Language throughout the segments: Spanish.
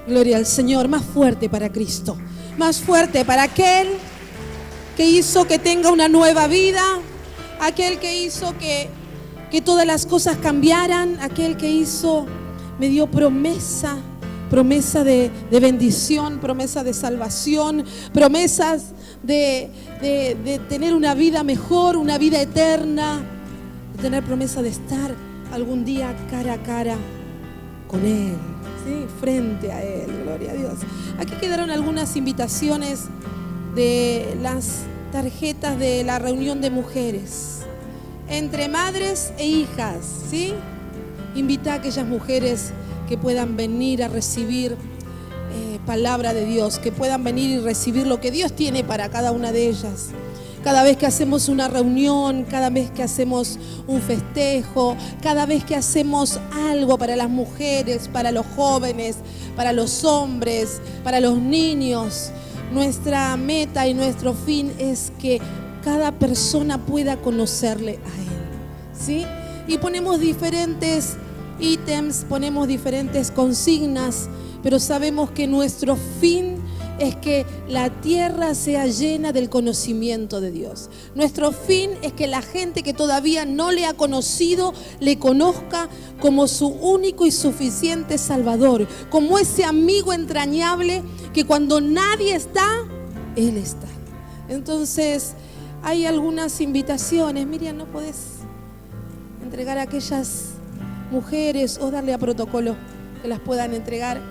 Gloria al Señor. Más fuerte para Cristo. Más fuerte para aquel que hizo que tenga una nueva vida. Aquel que hizo que todas las cosas cambiaran. Aquel que hizo, me dio promesa. Promesa de bendición, promesa de salvación, promesas de tener una vida mejor, una vida eterna, de tener promesa de estar algún día cara a cara con Él, ¿sí? Frente a Él, gloria a Dios. Aquí quedaron algunas invitaciones de las tarjetas de la reunión de mujeres, entre madres e hijas, ¿sí? Invita a aquellas mujeres que puedan venir a recibir palabra de Dios, que puedan venir y recibir lo que Dios tiene para cada una de ellas. Cada vez que hacemos una reunión, cada vez que hacemos un festejo, cada vez que hacemos algo para las mujeres, para los jóvenes, para los hombres, para los niños, nuestra meta y nuestro fin es que cada persona pueda conocerle a Él, ¿sí? Y ponemos diferentes ítems, ponemos diferentes consignas, pero sabemos que nuestro fin es que la tierra sea llena del conocimiento de Dios. Nuestro fin es que la gente que todavía no le ha conocido, le conozca como su único y suficiente Salvador, como ese amigo entrañable que cuando nadie está, Él está. Entonces, hay algunas invitaciones. Miriam, ¿no podés entregar a aquellas mujeres o darle a protocolo que las puedan entregar?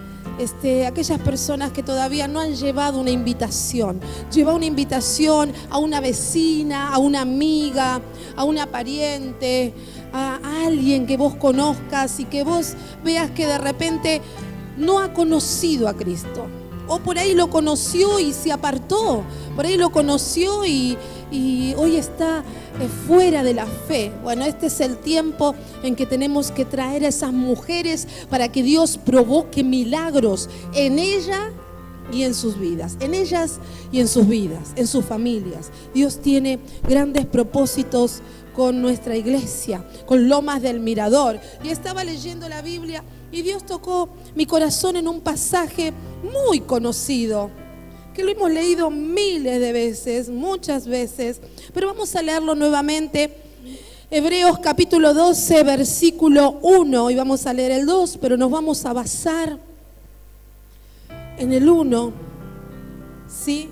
Aquellas personas que todavía no han llevado una invitación. Lleva una invitación a una vecina, a una amiga, a una pariente, a alguien que vos conozcas y que vos veas que de repente no ha conocido a Cristo. O por ahí lo conoció y se apartó. Por ahí lo conoció y hoy está fuera de la fe. Bueno, este es el tiempo en que tenemos que traer a esas mujeres para que Dios provoque milagros en ella y en sus vidas, en ellas y en sus vidas, en sus familias. Dios tiene grandes propósitos con nuestra iglesia, con Lomas del Mirador. Y estaba leyendo la Biblia y Dios tocó mi corazón en un pasaje muy conocido, que lo hemos leído miles de veces, muchas veces, pero vamos a leerlo nuevamente. Hebreos capítulo 12, versículo 1, y vamos a leer el 2, pero nos vamos a basar en el 1, ¿sí?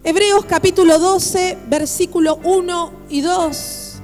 Hebreos capítulo 12, versículo 1 y 2.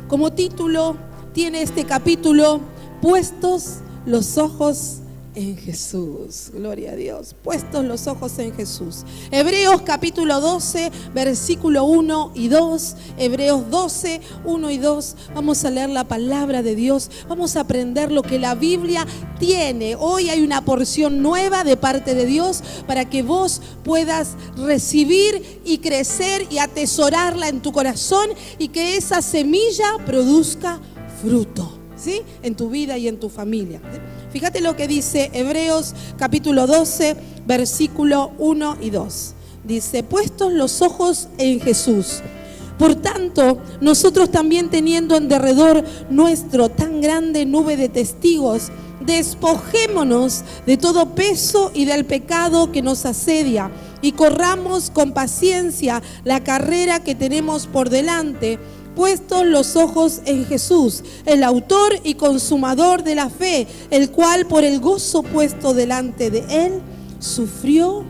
Como título tiene este capítulo, puestos los ojos en Jesús. Gloria a Dios. Puestos los ojos en Jesús. Hebreos capítulo 12, versículo 1 y 2. Hebreos 12, 1 y 2. Vamos a leer la palabra de Dios. Vamos a aprender lo que la Biblia tiene. Hoy hay una porción nueva de parte de Dios para que vos puedas recibir y crecer y atesorarla en tu corazón y que esa semilla produzca fruto, ¿sí? En tu vida y en tu familia. Fíjate lo que dice Hebreos capítulo 12, versículo 1 y 2. Dice, puestos los ojos en Jesús. Por tanto, nosotros también teniendo en derredor nuestro tan grande nube de testigos, despojémonos de todo peso y del pecado que nos asedia y corramos con paciencia la carrera que tenemos por delante, puestos los ojos en Jesús, el autor y consumador de la fe, el cual por el gozo puesto delante de él sufrió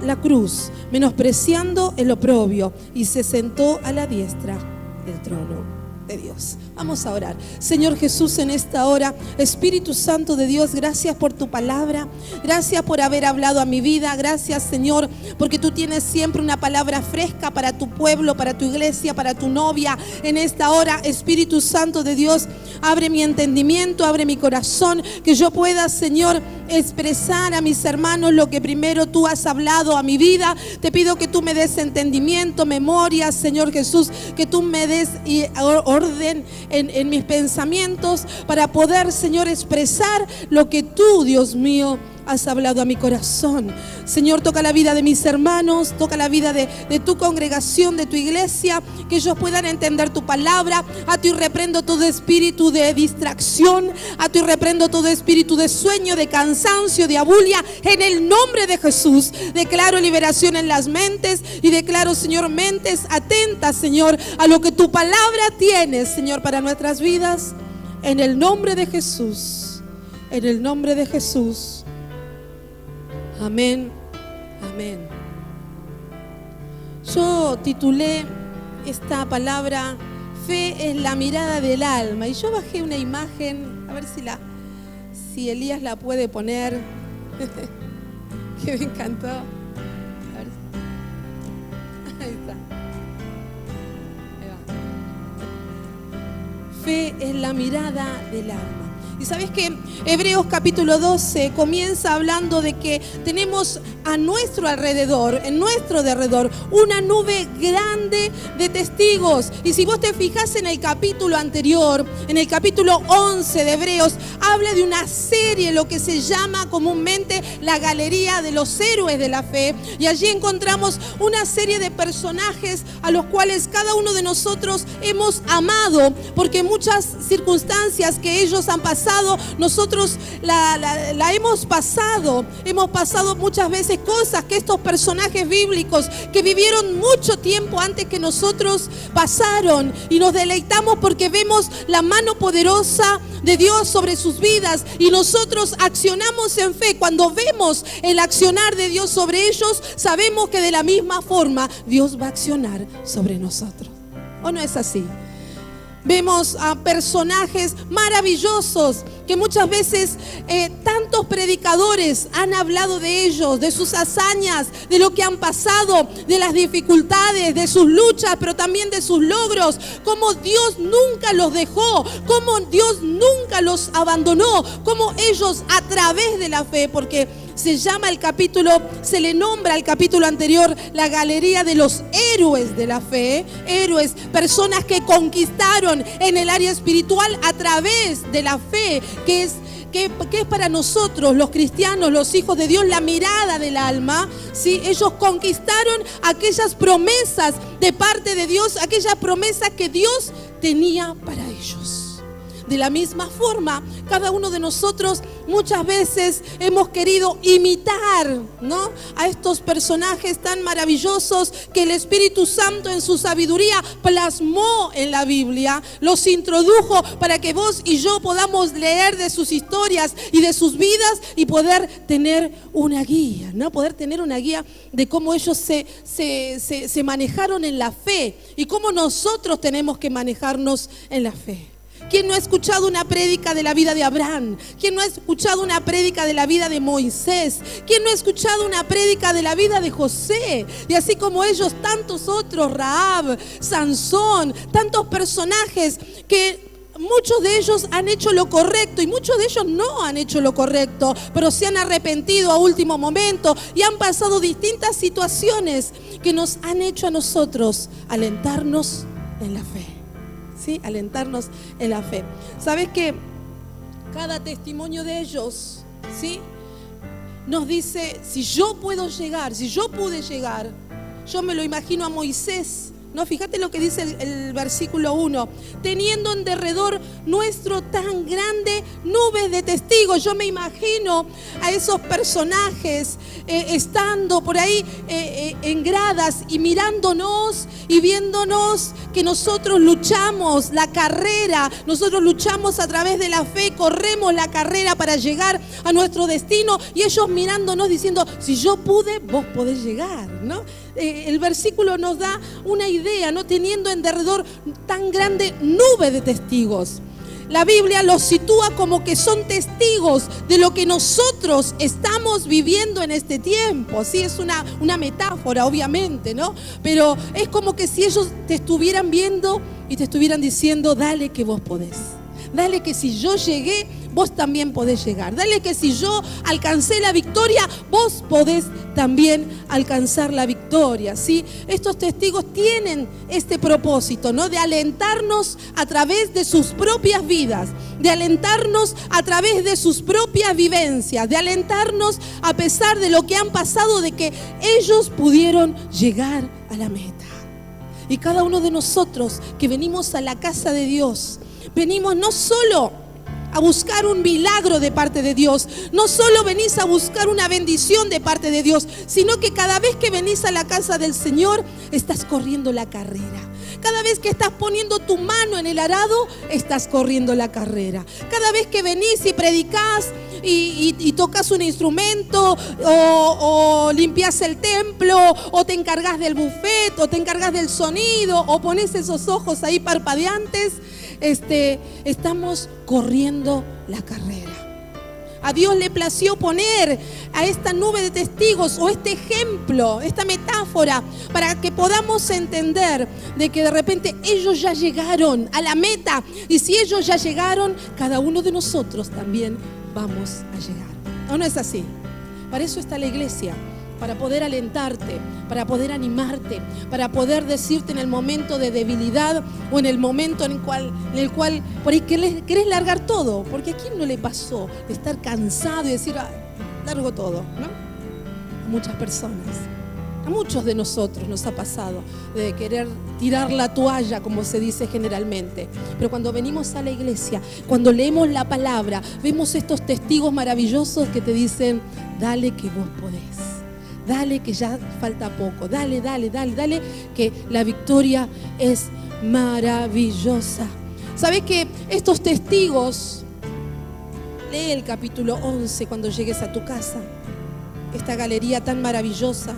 la cruz, menospreciando el oprobio, y se sentó a la diestra del trono de Dios. Vamos a orar. Señor Jesús, en esta hora, Espíritu Santo de Dios, gracias por tu palabra, gracias por haber hablado a mi vida, gracias Señor, porque tú tienes siempre una palabra fresca para tu pueblo, para tu iglesia, para tu novia. En esta hora, Espíritu Santo de Dios, abre mi entendimiento, abre mi corazón, que yo pueda, Señor, expresar a mis hermanos lo que primero tú has hablado a mi vida. Te pido que tú me des entendimiento, memoria, Señor Jesús, que tú me des orden en mis pensamientos para poder, Señor, expresar lo que tú, Dios mío, has hablado a mi corazón. Señor, toca la vida de mis hermanos, toca la vida de tu congregación, de tu iglesia, que ellos puedan entender tu palabra. A ti reprendo todo espíritu de distracción, a ti reprendo todo espíritu de sueño, de cansancio, de abulia. En el nombre de Jesús, declaro liberación en las mentes y declaro, Señor, mentes atentas, Señor, a lo que tu palabra tiene, Señor, para nuestras vidas. En el nombre de Jesús, en el nombre de Jesús. Amén, amén. Yo titulé esta palabra, fe es la mirada del alma. Y yo bajé una imagen, a ver si Elías la puede poner, que me encantó. A ver. Ahí está. Ahí va. Fe es la mirada del alma. Y sabes que Hebreos capítulo 12 comienza hablando de que tenemos a nuestro alrededor, en nuestro derredor, una nube grande de testigos. Y si vos te fijas en el capítulo anterior, en el capítulo 11 de Hebreos, habla de una serie, lo que se llama comúnmente la galería de los héroes de la fe. Y allí encontramos una serie de personajes a los cuales cada uno de nosotros hemos amado, porque muchas circunstancias que ellos han pasado, nosotros la hemos pasado muchas veces cosas que estos personajes bíblicos que vivieron mucho tiempo antes que nosotros pasaron, y nos deleitamos porque vemos la mano poderosa de Dios sobre sus vidas y nosotros accionamos en fe. Cuando vemos el accionar de Dios sobre ellos, sabemos que de la misma forma Dios va a accionar sobre nosotros. ¿O no es así? Vemos a personajes maravillosos que muchas veces tantos predicadores han hablado de ellos, de sus hazañas, de lo que han pasado, de las dificultades, de sus luchas, pero también de sus logros, cómo Dios nunca los dejó, cómo Dios nunca los abandonó, cómo ellos a través de la fe, porque se llama el capítulo, se le nombra al capítulo anterior la galería de los héroes de la fe. Héroes, personas que conquistaron en el área espiritual a través de la fe, que es para nosotros los cristianos, los hijos de Dios, la mirada del alma, ¿sí? Ellos conquistaron aquellas promesas de parte de Dios, aquellas promesas que Dios tenía para ellos. De la misma forma, cada uno de nosotros muchas veces hemos querido imitar, ¿no?, a estos personajes tan maravillosos que el Espíritu Santo en su sabiduría plasmó en la Biblia, los introdujo para que vos y yo podamos leer de sus historias y de sus vidas y poder tener una guía, ¿no? Poder tener una guía de cómo ellos se manejaron en la fe y cómo nosotros tenemos que manejarnos en la fe. ¿Quién no ha escuchado una prédica de la vida de Abraham? ¿Quién no ha escuchado una prédica de la vida de Moisés? ¿Quién no ha escuchado una prédica de la vida de José? Y así como ellos, tantos otros, Rahab, Sansón, tantos personajes que muchos de ellos han hecho lo correcto y muchos de ellos no han hecho lo correcto, pero se han arrepentido a último momento y han pasado distintas situaciones que nos han hecho a nosotros alentarnos en la fe. ¿Sí? Alentarnos en la fe. ¿Sabes qué? Cada testimonio de ellos, ¿sí?, nos dice, si yo puedo llegar, si yo pude llegar, yo me lo imagino a Moisés, ¿no? Fíjate lo que dice el versículo 1, teniendo en derredor nuestro tan grande nube de testigos. Yo me imagino a esos personajes estando por ahí en gradas y mirándonos y viéndonos que nosotros luchamos la carrera, nosotros luchamos a través de la fe, corremos la carrera para llegar a nuestro destino, y ellos mirándonos diciendo, si yo pude, vos podés llegar, ¿no? El versículo nos da una idea, ¿no? Teniendo en derredor tan grande nube de testigos. La Biblia los sitúa como que son testigos de lo que nosotros estamos viviendo en este tiempo. Sí, es una metáfora, obviamente, ¿no? Pero es como que si ellos te estuvieran viendo y te estuvieran diciendo, dale que vos podés. Dale que si yo llegué, vos también podés llegar. Dale que si yo alcancé la victoria, vos podés también alcanzar la victoria, ¿sí? Estos testigos tienen este propósito, ¿no? De alentarnos a través de sus propias vidas, de alentarnos a través de sus propias vivencias, de alentarnos a pesar de lo que han pasado, de que ellos pudieron llegar a la meta. Y cada uno de nosotros que venimos a la casa de Dios, venimos no solo a buscar un milagro de parte de Dios, no solo venís a buscar una bendición de parte de Dios, sino que cada vez que venís a la casa del Señor, estás corriendo la carrera. Cada vez que estás poniendo tu mano en el arado, estás corriendo la carrera. Cada vez que venís y predicás y tocas un instrumento, o limpias el templo, o te encargas del buffet, o te encargas del sonido, o pones esos ojos ahí parpadeantes, estamos corriendo la carrera. A Dios le plació poner a esta nube de testigos, o este ejemplo, esta metáfora, para que podamos entender de que de repente ellos ya llegaron a la meta, y si ellos ya llegaron, cada uno de nosotros también vamos a llegar. ¿O no es así? Para eso está la iglesia, para poder alentarte, para poder animarte, para poder decirte en el momento de debilidad, o en el momento en el cual por ahí querés largar todo, porque ¿a quién no le pasó de estar cansado y decir, largo todo, ¿no? A muchas personas, a muchos de nosotros nos ha pasado de querer tirar la toalla, como se dice generalmente. Pero cuando venimos a la iglesia, cuando leemos la palabra, vemos estos testigos maravillosos que te dicen, dale que vos podés. Dale que ya falta poco, dale, que la victoria es maravillosa. ¿Sabes que estos testigos, lee el capítulo 11 cuando llegues a tu casa, esta galería tan maravillosa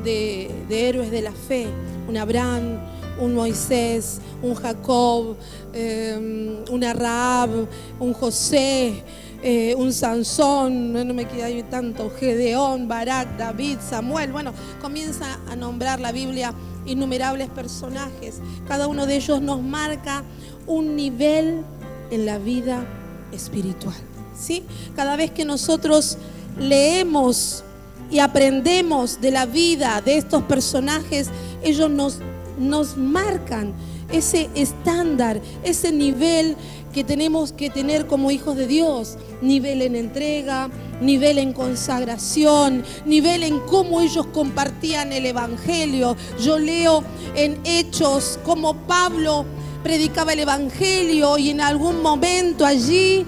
de héroes de la fe, un Abraham, un Moisés, un Jacob, una Rahab, un José, un Sansón, no me queda ahí tanto, Gedeón, Barak, David, Samuel. Bueno, comienza a nombrar la Biblia innumerables personajes. Cada uno de ellos nos marca un nivel en la vida espiritual, ¿sí? Cada vez que nosotros leemos y aprendemos de la vida de estos personajes, ellos nos marcan ese estándar, ese nivel que tenemos que tener como hijos de Dios, nivel en entrega, nivel en consagración, nivel en cómo ellos compartían el evangelio. Yo leo en Hechos cómo Pablo predicaba el evangelio y en algún momento allí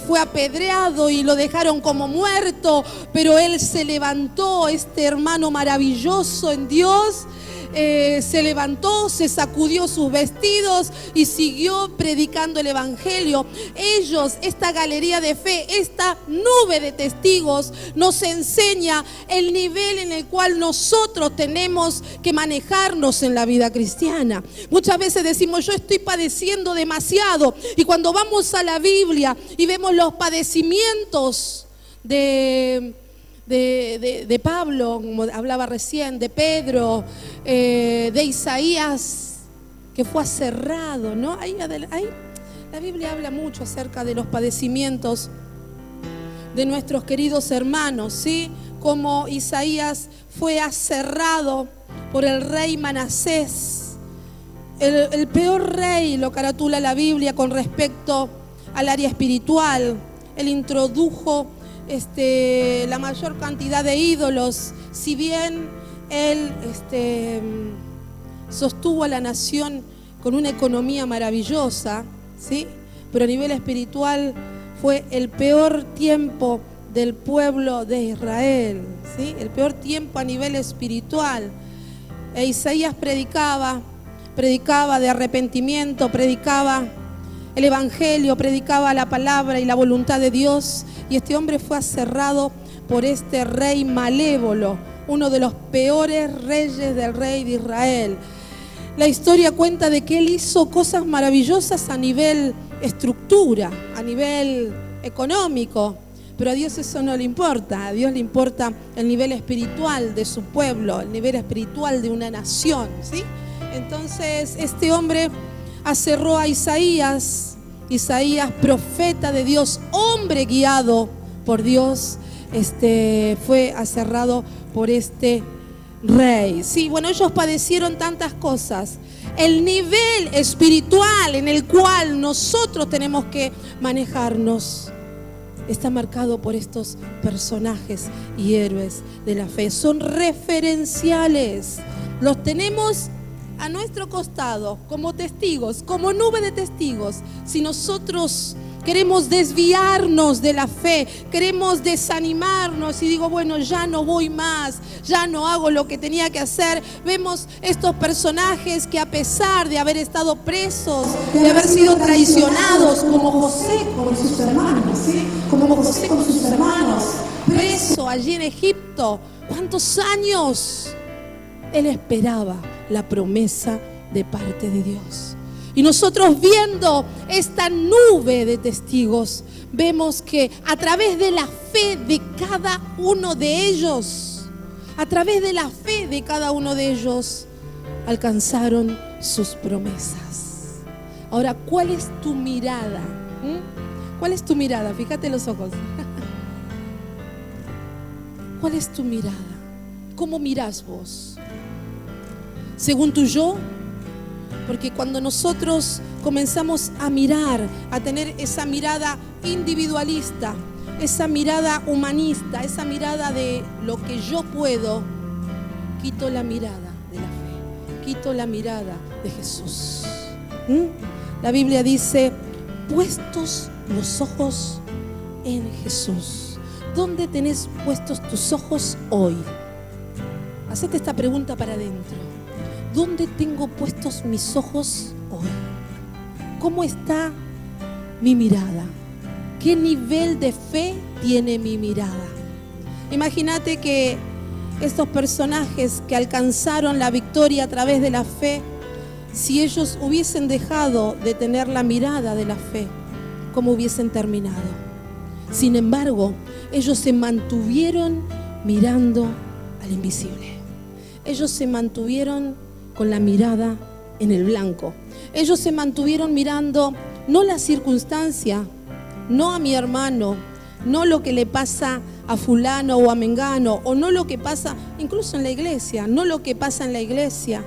fue apedreado y lo dejaron como muerto, pero él se levantó, este hermano maravilloso en Dios. Se levantó, se sacudió sus vestidos y siguió predicando el evangelio. Ellos, esta galería de fe, esta nube de testigos, nos enseña el nivel en el cual nosotros tenemos que manejarnos en la vida cristiana. Muchas veces decimos, yo estoy padeciendo demasiado, y cuando vamos a la Biblia y vemos los padecimientos de Pablo, como hablaba recién, de Pedro, de Isaías, que fue aserrado, ¿no? Ahí la Biblia habla mucho acerca de los padecimientos de nuestros queridos hermanos, ¿sí? Como Isaías fue aserrado por el rey Manasés, el peor rey, lo caratula la Biblia con respecto al área espiritual. Él introdujo la mayor cantidad de ídolos. Si bien él sostuvo a la nación con una economía maravillosa, ¿sí? Pero a nivel espiritual fue el peor tiempo del pueblo de Israel, ¿sí? El peor tiempo a nivel espiritual. Isaías predicaba de arrepentimiento, predicaba el evangelio, predicaba la palabra y la voluntad de Dios, y este hombre fue aserrado por este rey malévolo, uno de los peores reyes del rey de Israel. La historia cuenta de que él hizo cosas maravillosas a nivel estructura, a nivel económico, pero a Dios eso no le importa. A Dios le importa el nivel espiritual de su pueblo, el nivel espiritual de una nación, ¿sí? Entonces este hombre aserró a Isaías Isaías, profeta de Dios, hombre guiado por Dios, fue aserrado por este rey. Sí, bueno, ellos padecieron tantas cosas. El nivel espiritual en el cual nosotros tenemos que manejarnos está marcado por estos personajes y héroes de la fe. Son referenciales. Los tenemos a nuestro costado como testigos, como nube de testigos. Si nosotros queremos desviarnos de la fe, queremos desanimarnos y digo, bueno, ya no voy más, ya no hago lo que tenía que hacer. Vemos estos personajes que a pesar de haber estado presos, de haber sido traicionados, como José con sus hermanos, ¿sí? Como José con sus hermanos, preso allí en Egipto, ¿cuántos años? Él esperaba la promesa de parte de Dios. Y nosotros viendo esta nube de testigos, vemos que a través de la fe de cada uno de ellos, alcanzaron sus promesas. Ahora, ¿cuál es tu mirada? ¿Cuál es tu mirada? Fíjate los ojos. ¿Cuál es tu mirada? ¿Cómo mirás vos? ¿Según tu yo? Porque cuando nosotros comenzamos a mirar, a tener esa mirada individualista, esa mirada humanista, esa mirada de lo que yo puedo, quito la mirada de la fe, quito la mirada de Jesús. La Biblia dice, puestos los ojos en Jesús. ¿Dónde tenés puestos tus ojos hoy? Hacete esta pregunta para adentro. ¿Dónde tengo puestos mis ojos hoy? ¿Cómo está mi mirada? ¿Qué nivel de fe tiene mi mirada? Imagínate que estos personajes que alcanzaron la victoria a través de la fe, si ellos hubiesen dejado de tener la mirada de la fe, ¿cómo hubiesen terminado? Sin embargo, ellos se mantuvieron mirando al invisible. Ellos se mantuvieron con la mirada en el blanco. Ellos se mantuvieron mirando no la circunstancia, no a mi hermano, no lo que le pasa a fulano o a mengano, o no lo que pasa incluso en la iglesia, no lo que pasa en la iglesia,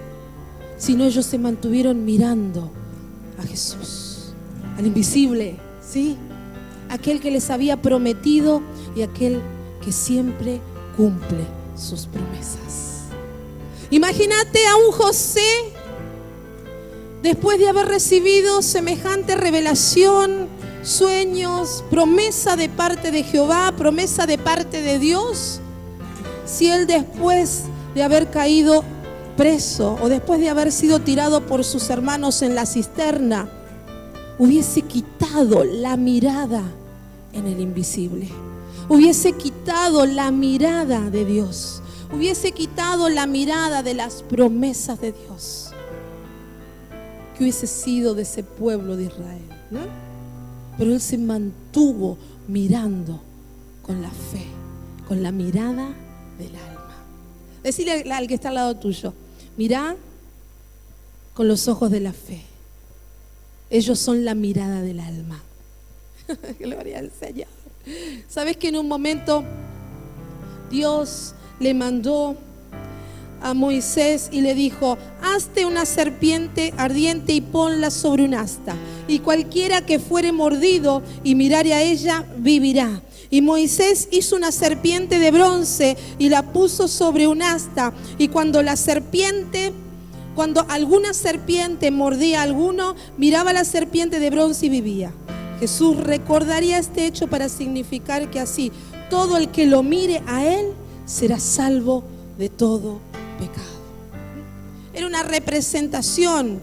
sino ellos se mantuvieron mirando a Jesús, al invisible, ¿sí? Aquel que les había prometido y aquel que siempre cumple sus promesas. Imagínate a un José, después de haber recibido semejante revelación, sueños, promesa de parte de Jehová, promesa de parte de Dios, si él después de haber caído preso o después de haber sido tirado por sus hermanos en la cisterna, hubiese quitado la mirada en el invisible, hubiese quitado la mirada de Dios, hubiese quitado la mirada de las promesas de Dios, ¿qué hubiese sido de ese pueblo de Israel? ¿No? Pero él se mantuvo mirando con la fe, con la mirada del alma. Decile al que está al lado tuyo, mirá con los ojos de la fe. Ellos son la mirada del alma. Gloria al Señor. ¿Sabes que en un momento Dios le mandó a Moisés y le dijo, hazte una serpiente ardiente y ponla sobre un asta, y cualquiera que fuere mordido y mirare a ella, vivirá? Y Moisés hizo una serpiente de bronce y la puso sobre un asta, y cuando alguna serpiente mordía a alguno, miraba a la serpiente de bronce y vivía. Jesús recordaría este hecho para significar que así todo el que lo mire a él será salvo de todo pecado. Era una representación,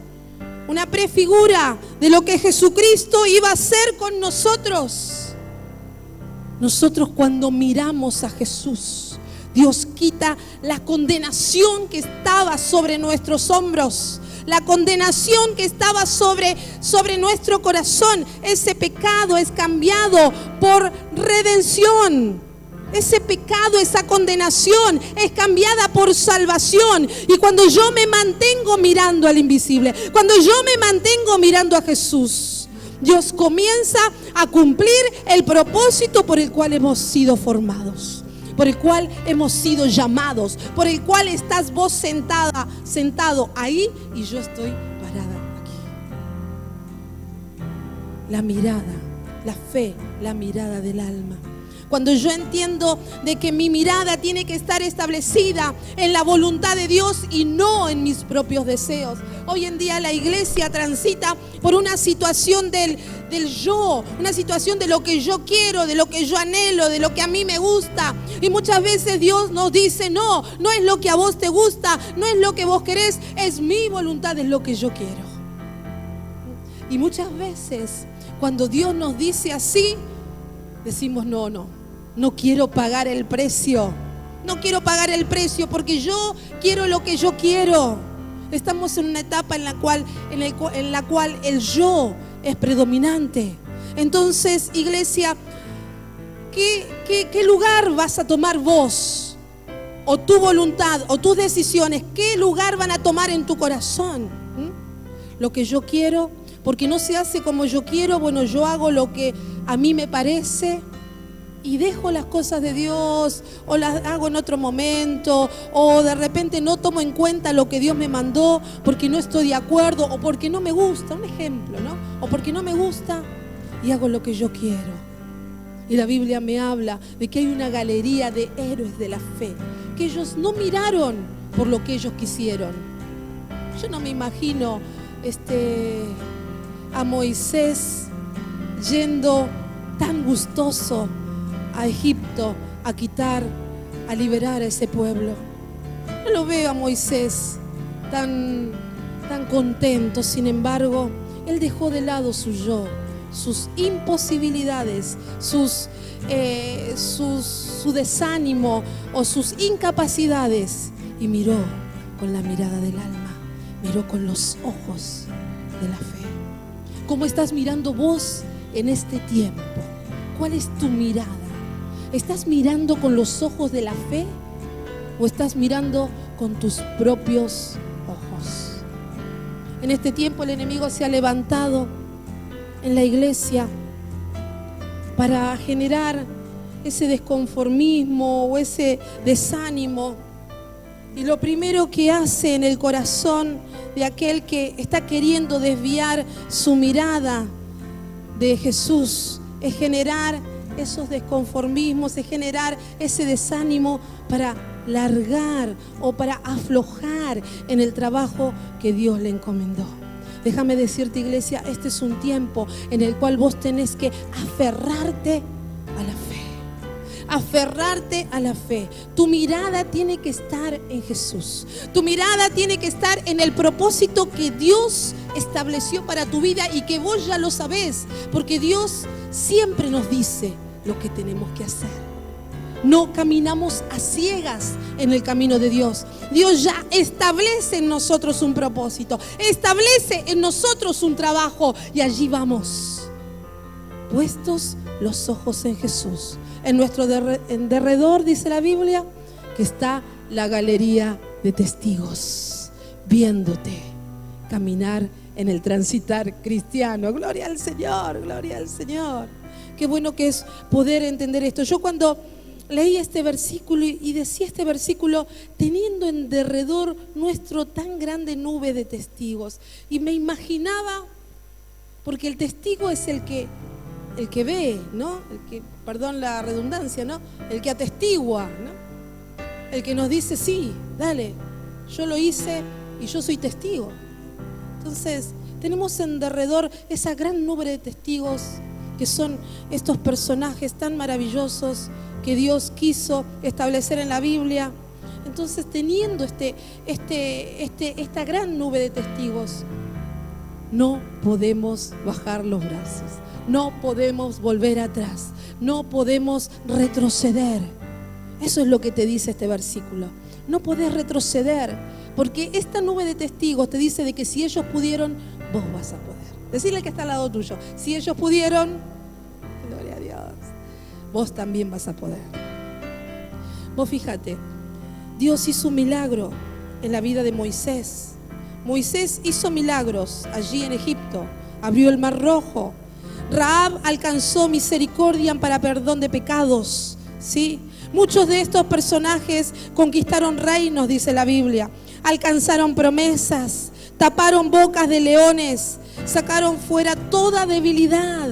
una prefigura de lo que Jesucristo iba a hacer con nosotros. Nosotros cuando miramos a Jesús, Dios quita la condenación que estaba sobre nuestros hombros, la condenación que estaba sobre nuestro corazón. Ese pecado es cambiado por redención. Ese pecado, esa condenación es cambiada por salvación. Y cuando yo me mantengo mirando al invisible, cuando yo me mantengo mirando a Jesús, Dios comienza a cumplir el propósito por el cual hemos sido formados, por el cual hemos sido llamados, por el cual estás vos sentado ahí y yo estoy parada aquí. La mirada, la fe, la mirada del alma. Cuando yo entiendo de que mi mirada tiene que estar establecida en la voluntad de Dios y no en mis propios deseos. Hoy en día la iglesia transita por una situación del yo, una situación de lo que yo quiero, de lo que yo anhelo, de lo que a mí me gusta. Y muchas veces Dios nos dice, no es lo que a vos te gusta, no es lo que vos querés, es mi voluntad, es lo que yo quiero. Y muchas veces cuando Dios nos dice así, decimos no quiero pagar el precio. No quiero pagar el precio porque yo quiero lo que yo quiero. Estamos en una etapa en la cual el yo es predominante. Entonces, iglesia, ¿qué lugar vas a tomar vos? O tu voluntad, o tus decisiones, ¿qué lugar van a tomar en tu corazón? Lo que yo quiero, porque no se hace como yo quiero, bueno, yo hago lo que a mí me parece. Y dejo las cosas de Dios, o las hago en otro momento, o de repente no tomo en cuenta lo que Dios me mandó porque no estoy de acuerdo, o porque no me gusta, un ejemplo, ¿no? O porque no me gusta y hago lo que yo quiero. Y la Biblia me habla de que hay una galería de héroes de la fe, que ellos no miraron por lo que ellos quisieron. Yo no me imagino a Moisés yendo tan gustoso a Egipto a liberar a ese pueblo. No lo veo a Moisés tan contento. Sin embargo, él dejó de lado su yo, sus imposibilidades, su desánimo o sus incapacidades, y miró con la mirada del alma, miró con los ojos de la fe. ¿Cómo estás mirando vos en este tiempo? ¿Cuál es tu mirada? ¿Estás mirando con los ojos de la fe o estás mirando con tus propios ojos? En este tiempo el enemigo se ha levantado en la iglesia para generar ese desconformismo o ese desánimo. Y lo primero que hace en el corazón de aquel que está queriendo desviar su mirada de Jesús es generar esos desconformismos, es generar ese desánimo para largar o para aflojar en el trabajo que Dios le encomendó. Déjame decirte, iglesia, este es un tiempo en el cual vos tenés que aferrarte a la fe. Aferrarte a la fe. Tu mirada tiene que estar en Jesús. Tu mirada tiene que estar en el propósito que Dios estableció para tu vida y que vos ya lo sabés, porque Dios siempre nos dice lo que tenemos que hacer. No caminamos a ciegas en el camino de Dios. Dios ya establece en nosotros un propósito, establece en nosotros un trabajo, y allí vamos, puestos los ojos en Jesús. En nuestro derredor, dice la Biblia, que está la galería de testigos, viéndote caminar en el transitar cristiano. Gloria al Señor, gloria al Señor. Qué bueno que es poder entender esto. Yo cuando leí este versículo y decía este versículo, teniendo en derredor nuestro tan grande nube de testigos, y me imaginaba, porque el testigo es el que ve, ¿no? Perdón la redundancia, ¿no? El que atestigua, ¿no? El que nos dice, sí, dale, yo lo hice y yo soy testigo. Entonces, tenemos en derredor esa gran nube de testigos que son estos personajes tan maravillosos que Dios quiso establecer en la Biblia. Entonces, teniendo esta gran nube de testigos, no podemos bajar los brazos, no podemos volver atrás, no podemos retroceder. Eso es lo que te dice este versículo. No podés retroceder, porque esta nube de testigos te dice de que si ellos pudieron, vos vas a poder. Decirle al que está al lado tuyo, si ellos pudieron, gloria a Dios, vos también vas a poder. Vos fíjate, Dios hizo un milagro en la vida de Moisés. Moisés hizo milagros allí en Egipto, abrió el Mar Rojo, Rahab alcanzó misericordia para perdón de pecados, ¿sí? Muchos de estos personajes conquistaron reinos, dice la Biblia. Alcanzaron promesas, taparon bocas de leones, sacaron fuera toda debilidad.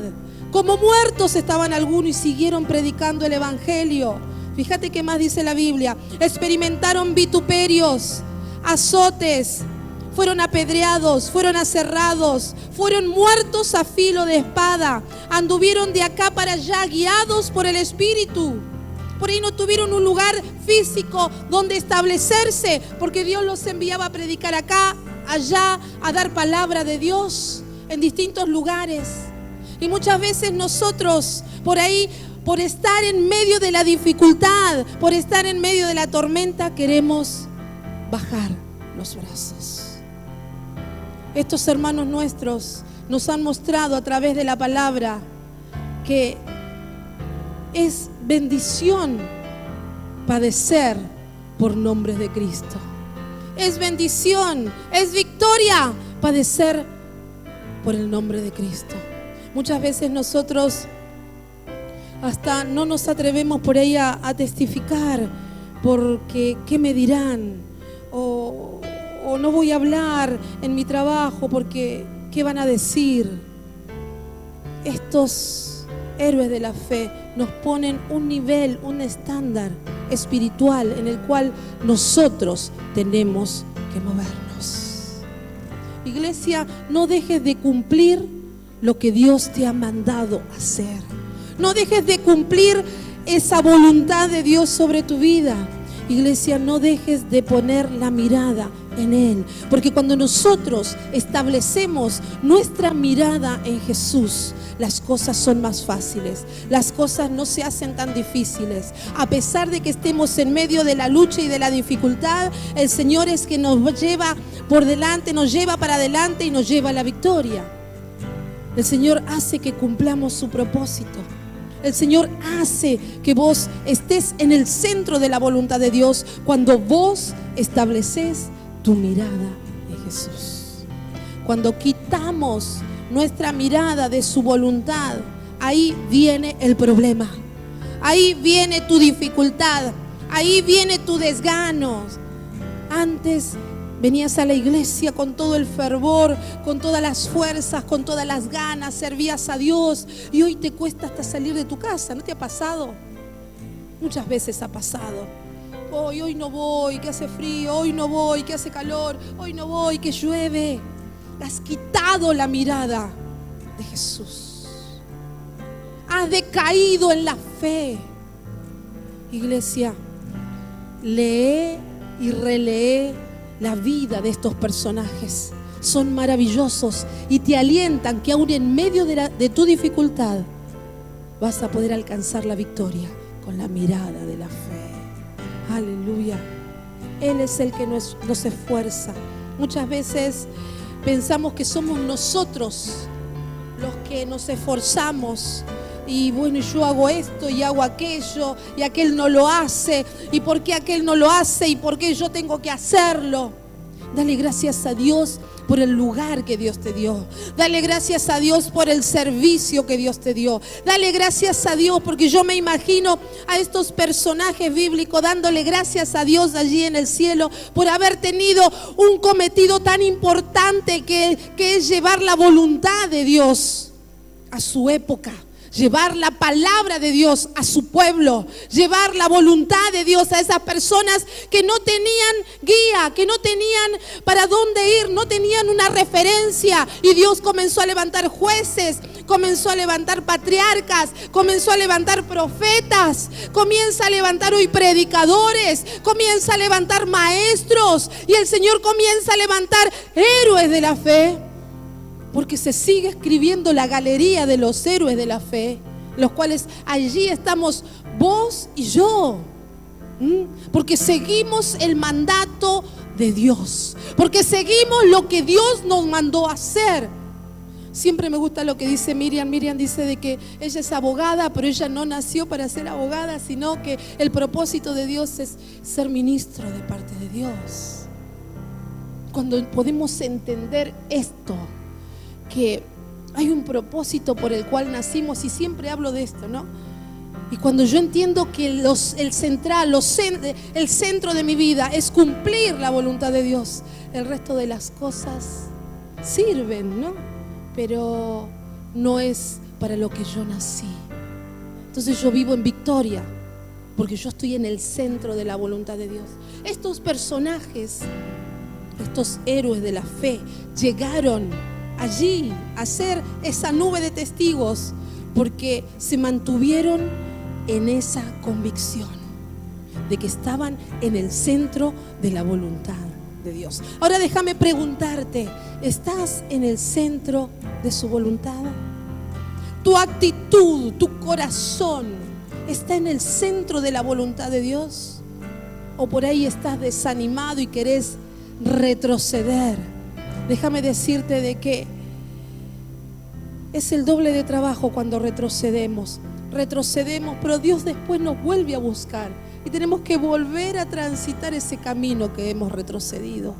Como muertos estaban algunos y siguieron predicando el evangelio. Fíjate qué más dice la Biblia. Experimentaron vituperios, azotes, fueron apedreados, fueron aserrados, fueron muertos a filo de espada. Anduvieron de acá para allá guiados por el Espíritu. Por ahí no tuvieron un lugar físico donde establecerse, porque Dios los enviaba a predicar acá, allá, a dar palabra de Dios en distintos lugares. Y muchas veces nosotros por ahí, por estar en medio de la dificultad, por estar en medio de la tormenta, queremos bajar los brazos. Estos hermanos nuestros nos han mostrado a través de la palabra que es bendición padecer por nombre de Cristo. Es bendición, es victoria padecer por el nombre de Cristo. Muchas veces nosotros hasta no nos atrevemos por ahí a testificar porque ¿qué me dirán? O no voy a hablar en mi trabajo porque ¿qué van a decir? Estos héroes de la fe nos ponen un nivel, un estándar espiritual en el cual nosotros tenemos que movernos. Iglesia, no dejes de cumplir lo que Dios te ha mandado hacer. No dejes de cumplir esa voluntad de Dios sobre tu vida. Iglesia, no dejes de poner la mirada en Él, porque cuando nosotros establecemos nuestra mirada en Jesús, las cosas son más fáciles, las cosas no se hacen tan difíciles. A pesar de que estemos en medio de la lucha y de la dificultad, el Señor es que nos lleva por delante, nos lleva para adelante y nos lleva a la victoria. El Señor hace que cumplamos su propósito. El Señor hace que vos estés en el centro de la voluntad de Dios cuando vos estableces tu mirada en Jesús. Cuando quitamos nuestra mirada de su voluntad, ahí viene el problema. Ahí viene tu dificultad. Ahí viene tu desgano. Antes venías a la iglesia con todo el fervor, con todas las fuerzas, con todas las ganas, servías a Dios y hoy te cuesta hasta salir de tu casa. ¿No te ha pasado? Muchas veces ha pasado. Hoy no voy, que hace frío, hoy no voy, que hace calor, hoy no voy, que llueve. Has quitado la mirada de Jesús. Has decaído en la fe. Iglesia, lee y relee la vida de estos personajes. Son maravillosos y te alientan que aún en medio de tu dificultad vas a poder alcanzar la victoria con la mirada de la fe. Aleluya. Él es el que nos esfuerza. Muchas veces pensamos que somos nosotros los que nos esforzamos. Y bueno, yo hago esto y hago aquello y aquel no lo hace. ¿Y por qué aquel no lo hace? ¿Y por qué yo tengo que hacerlo? Dale gracias a Dios por el lugar que Dios te dio. Dale gracias a Dios por el servicio que Dios te dio. Dale gracias a Dios porque yo me imagino a estos personajes bíblicos dándole gracias a Dios allí en el cielo por haber tenido un cometido tan importante que es llevar la voluntad de Dios a su época. Llevar la palabra de Dios a su pueblo, llevar la voluntad de Dios a esas personas que no tenían guía, que no tenían para dónde ir, no tenían una referencia. Y Dios comenzó a levantar jueces, comenzó a levantar patriarcas, comenzó a levantar profetas, comienza a levantar hoy predicadores, comienza a levantar maestros y el Señor comienza a levantar héroes de la fe. Porque se sigue escribiendo la galería de los héroes de la fe, los cuales allí estamos vos y yo. Porque seguimos el mandato de Dios, porque seguimos lo que Dios nos mandó a hacer. Siempre me gusta lo que dice Miriam. Miriam dice de que ella es abogada, pero ella no nació para ser abogada, sino que el propósito de Dios es ser ministro de parte de Dios. Cuando podemos entender esto, que Hay un propósito por el cual nacimos y siempre hablo de esto, ¿no? Y cuando yo entiendo que el centro de mi vida es cumplir la voluntad de Dios, el resto de las cosas sirven, ¿no? Pero no es para lo que yo nací. Entonces yo vivo en victoria, porque yo estoy en el centro de la voluntad de Dios. Estos personajes, estos héroes de la fe, llegaron allí a ser esa nube de testigos, porque se mantuvieron en esa convicción de que estaban en el centro de la voluntad de Dios. Ahora déjame preguntarte, ¿estás en el centro de su voluntad? ¿Tu actitud, tu corazón está en el centro de la voluntad de Dios? ¿O por ahí estás desanimado y querés retroceder? Déjame decirte de que es el doble de trabajo cuando retrocedemos, pero Dios después nos vuelve a buscar y tenemos que volver a transitar ese camino que hemos retrocedido.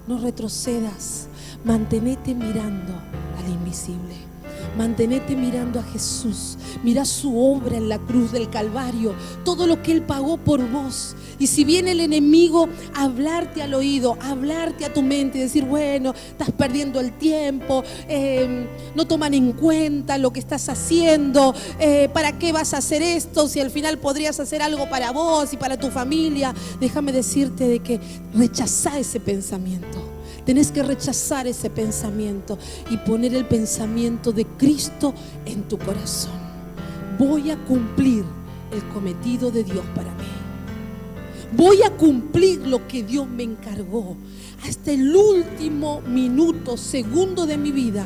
No retrocedas, mantenete mirando al invisible, mantenete mirando a Jesús. Mira su obra en la cruz del Calvario, todo lo que Él pagó por vos. Y si viene el enemigo a hablarte al oído, a hablarte a tu mente y decir, bueno, estás perdiendo el tiempo, no toman en cuenta lo que estás haciendo, ¿para qué vas a hacer esto si al final podrías hacer algo para vos y para tu familia? Déjame decirte de que rechazá ese pensamiento. Tenés que rechazar ese pensamiento y poner el pensamiento de Cristo en tu corazón. Voy a cumplir el cometido de Dios para mí. Voy a cumplir lo que Dios me encargó. Hasta el último minuto, segundo de mi vida,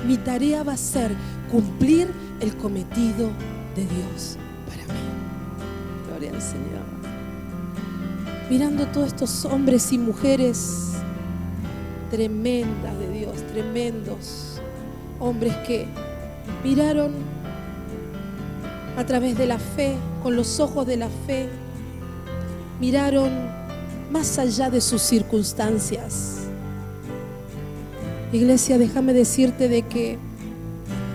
mi tarea va a ser cumplir el cometido de Dios para mí. Gloria al Señor. Mirando todos estos hombres y mujeres tremendas de Dios, tremendos hombres que miraron a través de la fe, con los ojos de la fe, miraron más allá de sus circunstancias. Iglesia, déjame decirte de que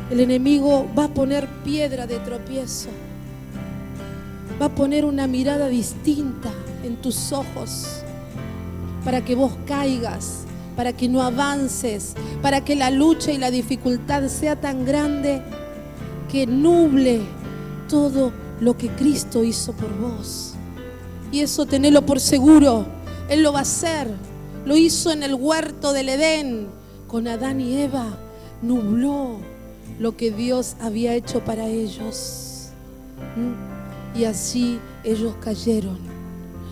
el enemigo va a poner piedra de tropiezo, va a poner una mirada distinta en tus ojos para que vos caigas, para que no avances, para que la lucha y la dificultad sea tan grande que nuble todo lo que Cristo hizo por vos. Y eso tenelo por seguro, Él lo va a hacer. Lo hizo en el huerto del Edén con Adán y Eva, nubló lo que Dios había hecho para ellos. Y así ellos cayeron.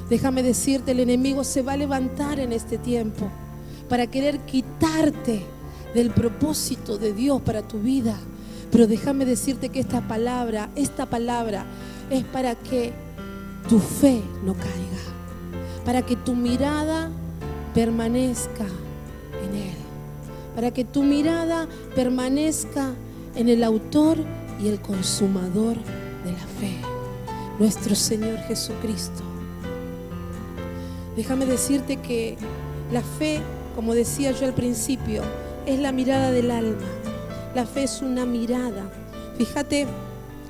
Déjame decirte, el enemigo se va a levantar en este tiempo para querer quitarte del propósito de Dios para tu vida. Pero déjame decirte que esta palabra es para que tu fe no caiga, para que tu mirada permanezca en Él, para que tu mirada permanezca en el autor y el consumador de la fe, nuestro Señor Jesucristo. Déjame decirte que la fe, como decía yo al principio, es la mirada del alma. La fe es una mirada. Fíjate,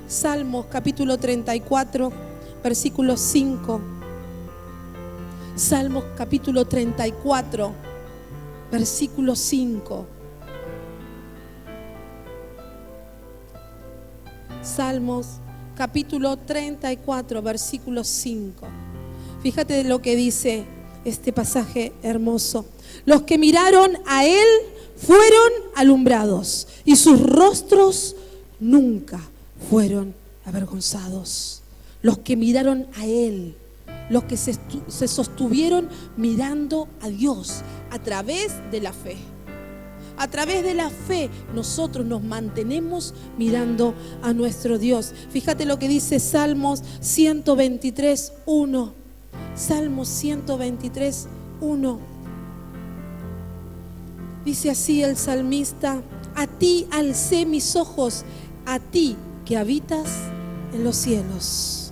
Salmos capítulo 34, versículo 5. Salmos capítulo 34, versículo 5. Salmos capítulo 34, versículo 5. Fíjate lo que dice este pasaje hermoso. Los que miraron a Él fueron alumbrados y sus rostros nunca fueron avergonzados. Los que miraron a Él, los que se sostuvieron mirando a Dios a través de la fe. A través de la fe nosotros nos mantenemos mirando a nuestro Dios. Fíjate lo que dice Salmos 123, 1. Salmos 123, 1. Dice así el salmista: a ti alcé mis ojos, a ti que habitas en los cielos.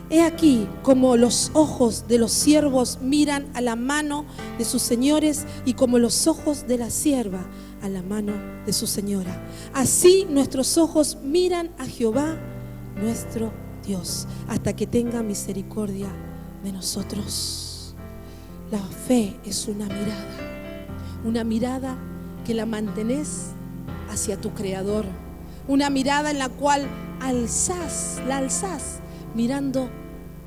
He aquí como los ojos de los siervos miran a la mano de sus señores y como los ojos de la sierva a la mano de su señora. Así nuestros ojos miran a Jehová, nuestro Dios, hasta que tenga misericordia de nosotros. La fe es una mirada que la mantenés hacia tu Creador, una mirada en la cual la alzás mirando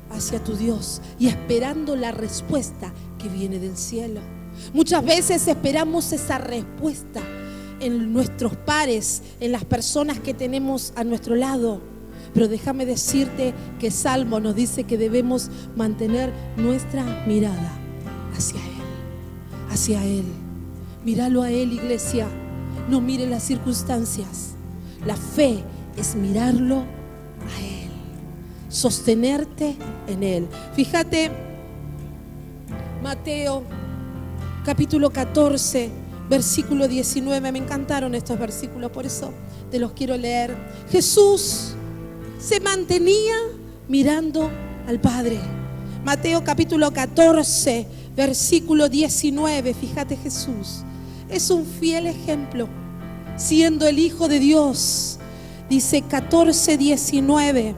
hacia tu Dios y esperando la respuesta que viene del cielo. Muchas veces esperamos esa respuesta en nuestros pares, en las personas que tenemos a nuestro lado. Pero déjame decirte que Salmo nos dice que debemos mantener nuestra mirada hacia Él. Míralo a Él, iglesia. No mire las circunstancias. La fe es mirarlo a Él, sostenerte en Él. Fíjate, Mateo capítulo 14, versículo 19. Me encantaron estos versículos, por eso te los quiero leer. Jesús se mantenía mirando al Padre. Mateo capítulo 14, versículo 19. Fíjate, Jesús es un fiel ejemplo, siendo el Hijo de Dios. Dice 14, 19.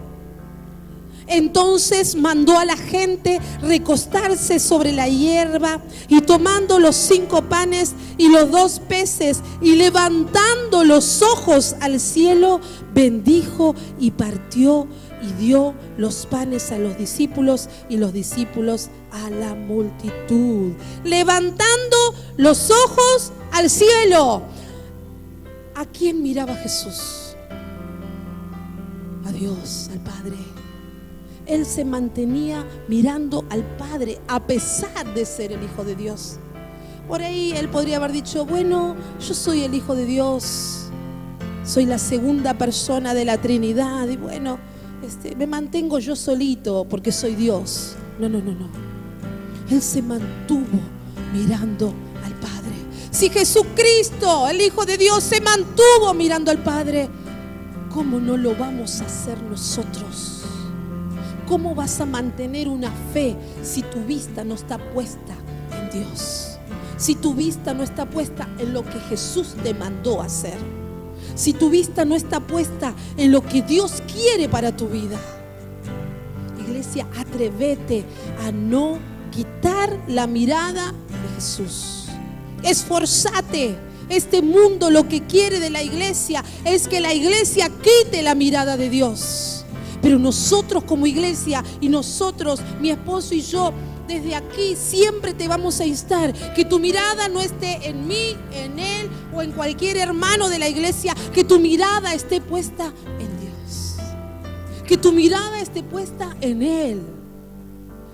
Entonces mandó a la gente recostarse sobre la hierba, y tomando los 5 panes y los 2 peces, y levantando los ojos al cielo, bendijo y partió y dio los panes a los discípulos y los discípulos a la multitud. Levantando los ojos al cielo. ¿A quién miraba Jesús? A Dios, al Padre. Él se mantenía mirando al Padre a pesar de ser el Hijo de Dios. Por ahí él podría haber dicho: bueno, yo soy el Hijo de Dios, soy la segunda persona de la Trinidad, y bueno, me mantengo yo solito porque soy Dios. No. Él se mantuvo mirando al Padre. Si Jesucristo, el Hijo de Dios, se mantuvo mirando al Padre, ¿cómo no lo vamos a hacer nosotros? ¿Cómo vas a mantener una fe si tu vista no está puesta en Dios? Si tu vista no está puesta en lo que Jesús te mandó a hacer. Si tu vista no está puesta en lo que Dios quiere para tu vida. Iglesia, atrévete a no quitar la mirada de Jesús. Esforzate. Este mundo lo que quiere de la iglesia es que la iglesia quite la mirada de Dios. Pero nosotros como iglesia, y nosotros, mi esposo y yo, desde aquí siempre te vamos a instar que tu mirada no esté en mí, en él o en cualquier hermano de la iglesia, que tu mirada esté puesta en Dios, que tu mirada esté puesta en Él.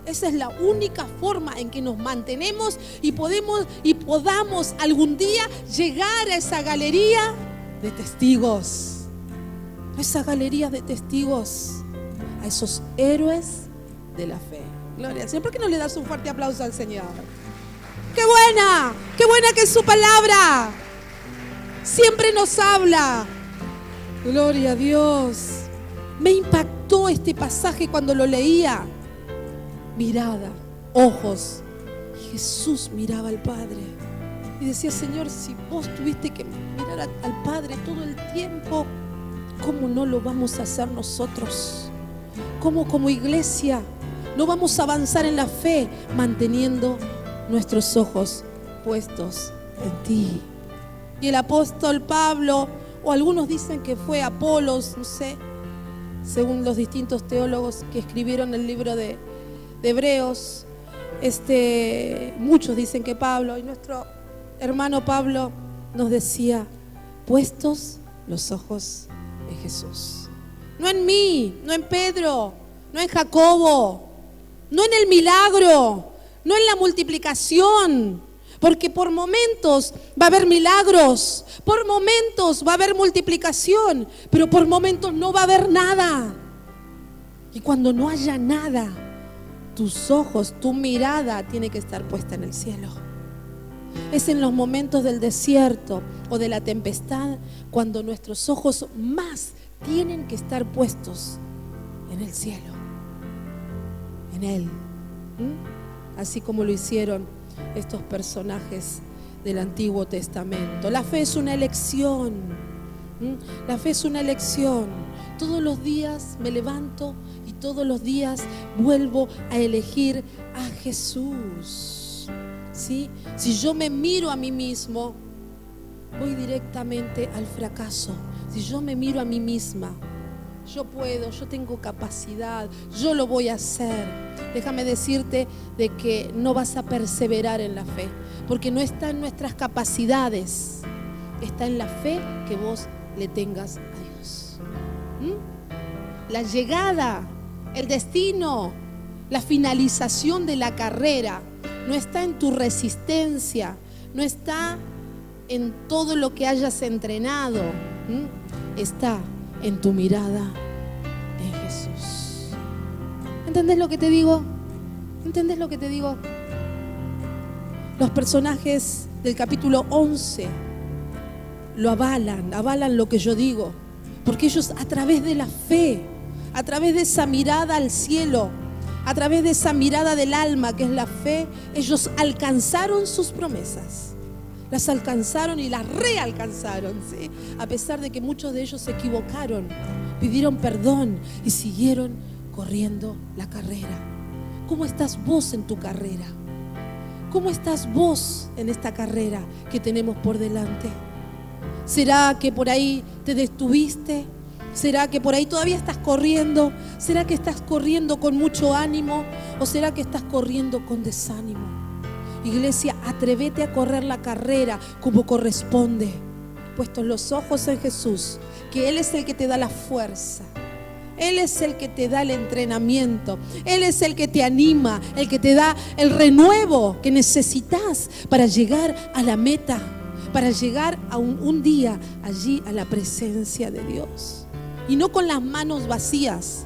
Esa es la única forma en que nos mantenemos y podamos algún día llegar a esa galería de testigos. Esa galería de testigos, a esos héroes de la fe. Gloria al Señor. ¿Por qué no le das un fuerte aplauso al Señor? ¡Qué buena que es su palabra! Siempre nos habla. Gloria a Dios. Me impactó este pasaje cuando lo leía. Mirada, ojos. Jesús miraba al Padre y decía: Señor, si vos tuviste que mirar al Padre todo el tiempo, ¿cómo no lo vamos a hacer nosotros? ¿Cómo como iglesia no vamos a avanzar en la fe manteniendo nuestros ojos puestos en ti? Y el apóstol Pablo, o algunos dicen que fue Apolos, no sé, según los distintos teólogos que escribieron el libro de Hebreos, muchos dicen que Pablo, y nuestro hermano Pablo nos decía: puestos los ojos en Jesús. No en mí, no en Pedro, no en Jacobo, no en el milagro, no en la multiplicación, porque por momentos va a haber milagros, por momentos va a haber multiplicación, pero por momentos no va a haber nada. Y cuando no haya nada, tus ojos, tu mirada tiene que estar puesta en el cielo. Es en los momentos del desierto o de la tempestad cuando nuestros ojos más tienen que estar puestos en el cielo, en Él. Así como lo hicieron estos personajes del Antiguo Testamento. La fe es una elección. La fe es una elección. Todos los días me levanto y todos los días vuelvo a elegir a Jesús. ¿Sí? Si yo me miro a mí mismo, voy directamente al fracaso. Si yo me miro a mí misma, yo puedo, yo tengo capacidad, yo lo voy a hacer. Déjame decirte de que no vas a perseverar en la fe, porque no está en nuestras capacidades, está en la fe que vos le tengas a Dios. La llegada, el destino, la finalización de la carrera no está en tu resistencia, no está en todo lo que hayas entrenado, está en tu mirada en Jesús. ¿Entendés lo que te digo? ¿Entendés lo que te digo? Los personajes del capítulo 11 lo avalan lo que yo digo, porque ellos a través de la fe, a través de esa mirada al cielo, a través de esa mirada del alma que es la fe, ellos alcanzaron sus promesas. Las alcanzaron y las realcanzaron, ¿sí? A pesar de que muchos de ellos se equivocaron, pidieron perdón y siguieron corriendo la carrera. ¿Cómo estás vos en tu carrera? ¿Cómo estás vos en esta carrera que tenemos por delante? ¿Será que por ahí te detuviste? ¿Será que por ahí todavía estás corriendo? ¿Será que estás corriendo con mucho ánimo? ¿O será que estás corriendo con desánimo? Iglesia, atrévete a correr la carrera como corresponde, puestos los ojos en Jesús, que Él es el que te da la fuerza, Él es el que te da el entrenamiento, Él es el que te anima, el que te da el renuevo que necesitas para llegar a la meta, para llegar a un día allí a la presencia de Dios. Y no con las manos vacías,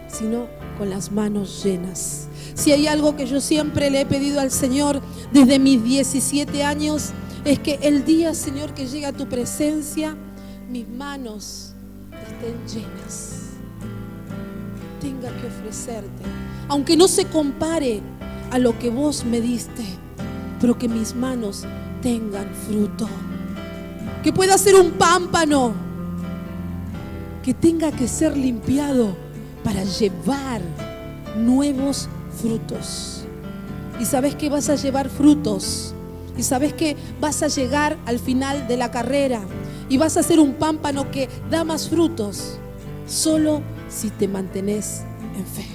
sino con las manos llenas. Si hay algo que yo siempre le he pedido al Señor desde mis 17 años, es que el día, Señor, que llegue a tu presencia, mis manos estén llenas. Tenga que ofrecerte, aunque no se compare a lo que vos me diste, pero que mis manos tengan fruto. Que pueda ser un pámpano que tenga que ser limpiado para llevar nuevos frutos. Y sabes que vas a llevar frutos, y sabes que vas a llegar al final de la carrera y vas a ser un pámpano que da más frutos solo si te mantenés en fe,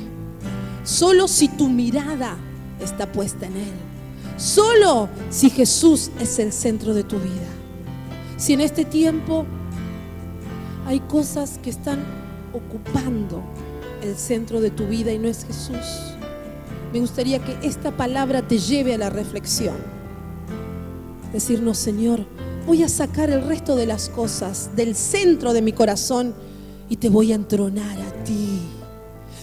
solo si tu mirada está puesta en Él, solo si Jesús es el centro de tu vida. Si en este tiempo hay cosas que están ocupando el centro de tu vida y no es Jesús, me gustaría que esta palabra te lleve a la reflexión. Decirnos: Señor, voy a sacar el resto de las cosas del centro de mi corazón y te voy a entronar a ti.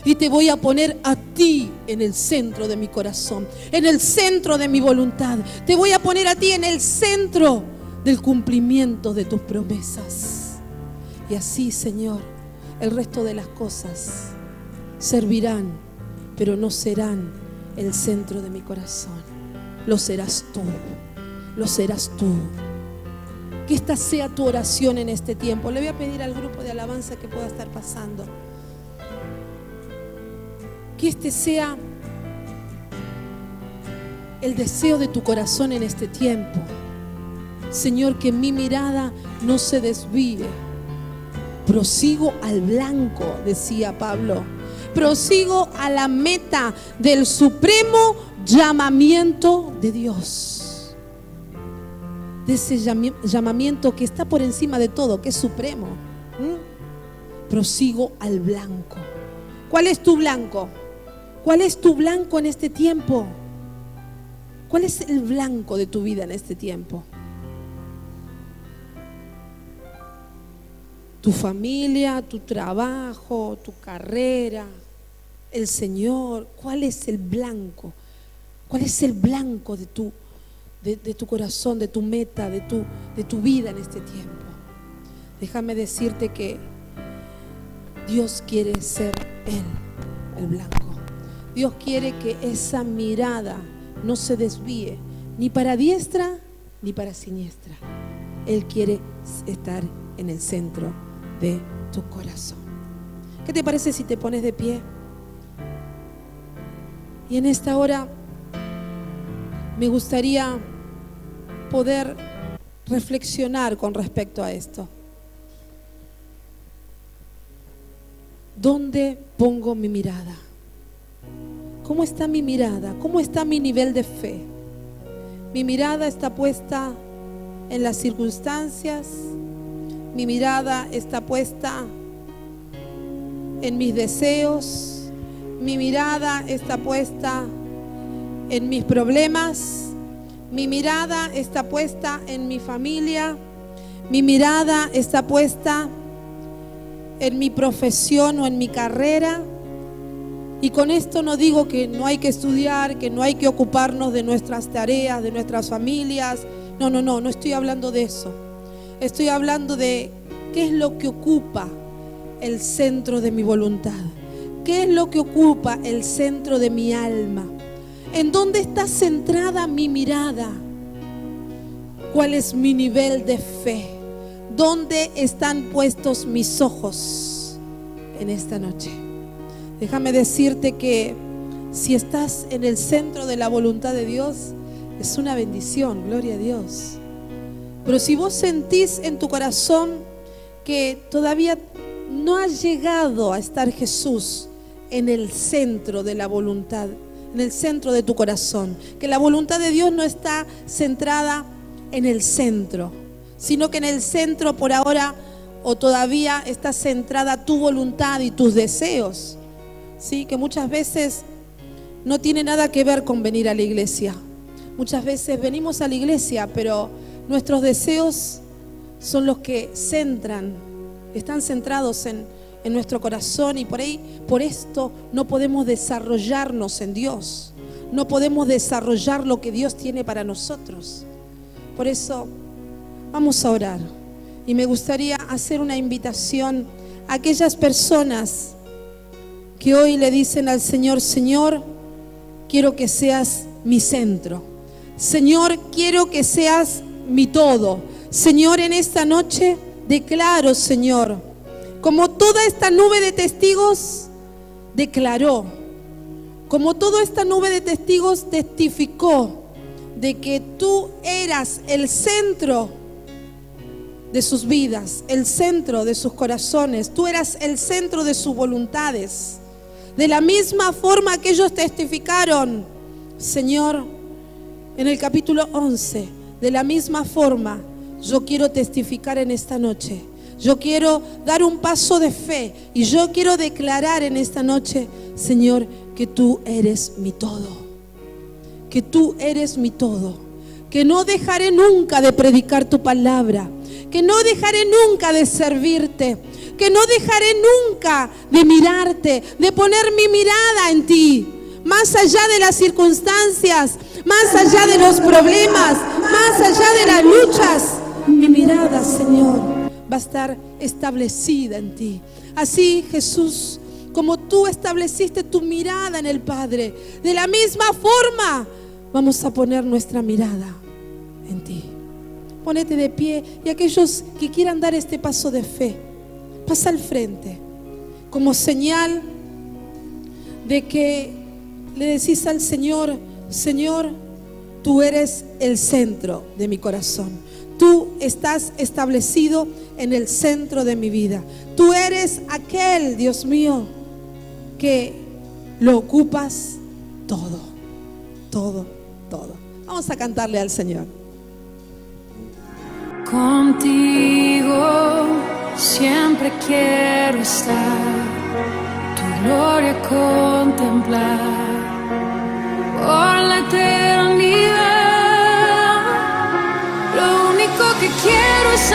Y te voy a poner a ti en el centro de mi corazón, en el centro de mi voluntad. Te voy a poner a ti en el centro del cumplimiento de tus promesas. Y así, Señor, el resto de las cosas servirán, pero no serán el centro de mi corazón. Lo serás tú, lo serás tú. Que esta sea tu oración en este tiempo. Le voy a pedir al grupo de alabanza que pueda estar pasando. Que este sea el deseo de tu corazón en este tiempo. Señor, que mi mirada no se desvíe. Prosigo al blanco, decía Pablo. Prosigo a la meta del supremo llamamiento de Dios. De ese llamamiento que está por encima de todo, que es supremo. Prosigo al blanco. ¿Cuál es tu blanco? ¿Cuál es tu blanco en este tiempo? ¿Cuál es el blanco de tu vida en este tiempo? Tu familia, tu trabajo, tu carrera, el Señor. ¿Cuál es el blanco? ¿Cuál es el blanco de tu corazón, de tu meta, de tu vida en este tiempo? Déjame decirte que Dios quiere ser Él, el blanco. Dios quiere que esa mirada no se desvíe ni para diestra ni para siniestra. Él quiere estar en el centro de tu corazón. ¿Qué te parece si te pones de pie? Y en esta hora me gustaría poder reflexionar con respecto a esto. ¿Dónde pongo mi mirada? ¿Cómo está mi mirada? ¿Cómo está mi nivel de fe? Mi mirada está puesta en las circunstancias. Mi mirada está puesta en mis deseos. Mi mirada está puesta en mis problemas. Mi mirada está puesta en mi familia. Mi mirada está puesta en mi profesión o en mi carrera. Y con esto no digo que no hay que estudiar, que no hay que ocuparnos de nuestras tareas, de nuestras familias. No estoy hablando de eso. Estoy hablando de qué es lo que ocupa el centro de mi voluntad. ¿Qué es lo que ocupa el centro de mi alma? ¿En dónde está centrada mi mirada? ¿Cuál es mi nivel de fe? ¿Dónde están puestos mis ojos en esta noche? Déjame decirte que si estás en el centro de la voluntad de Dios, es una bendición, gloria a Dios. Pero si vos sentís en tu corazón que todavía no ha llegado a estar Jesús en el centro de la voluntad, en el centro de tu corazón, que la voluntad de Dios no está centrada en el centro, sino que en el centro por ahora o todavía está centrada tu voluntad y tus deseos, ¿sí? Que muchas veces no tiene nada que ver con venir a la iglesia. Muchas veces venimos a la iglesia, pero nuestros deseos son los que están centrados en nuestro corazón, y por esto no podemos desarrollarnos en Dios, no podemos desarrollar lo que Dios tiene para nosotros. Por eso vamos a orar, y me gustaría hacer una invitación a aquellas personas que hoy le dicen al Señor: Señor, quiero que seas mi centro. Señor, quiero que seas mi todo. Señor, en esta noche declaro, Señor, como toda esta nube de testigos declaró, como toda esta nube de testigos testificó de que tú eras el centro de sus vidas, el centro de sus corazones, tú eras el centro de sus voluntades. De la misma forma que ellos testificaron, Señor, en el capítulo 11, de la misma forma yo quiero testificar en esta noche. Yo quiero dar un paso de fe y yo quiero declarar en esta noche, Señor, que tú eres mi todo, que tú eres mi todo, que no dejaré nunca de predicar tu palabra, que no dejaré nunca de servirte, que no dejaré nunca de mirarte, de poner mi mirada en ti, más allá de las circunstancias, más allá de los problemas, más allá de las luchas. Mi mirada, Señor, va a estar establecida en ti. Así, Jesús, como tú estableciste tu mirada en el Padre, de la misma forma vamos a poner nuestra mirada en ti. Ponete de pie, y aquellos que quieran dar este paso de fe, pasa al frente, como señal de que le decís al Señor: Señor, tú eres el centro de mi corazón. Tú estás establecido en el centro de mi vida. Tú eres aquel, Dios mío, que lo ocupas todo, todo, todo. Vamos a cantarle al Señor. Contigo siempre quiero estar, tu gloria contemplar por la eternidad. Lo único que quiero es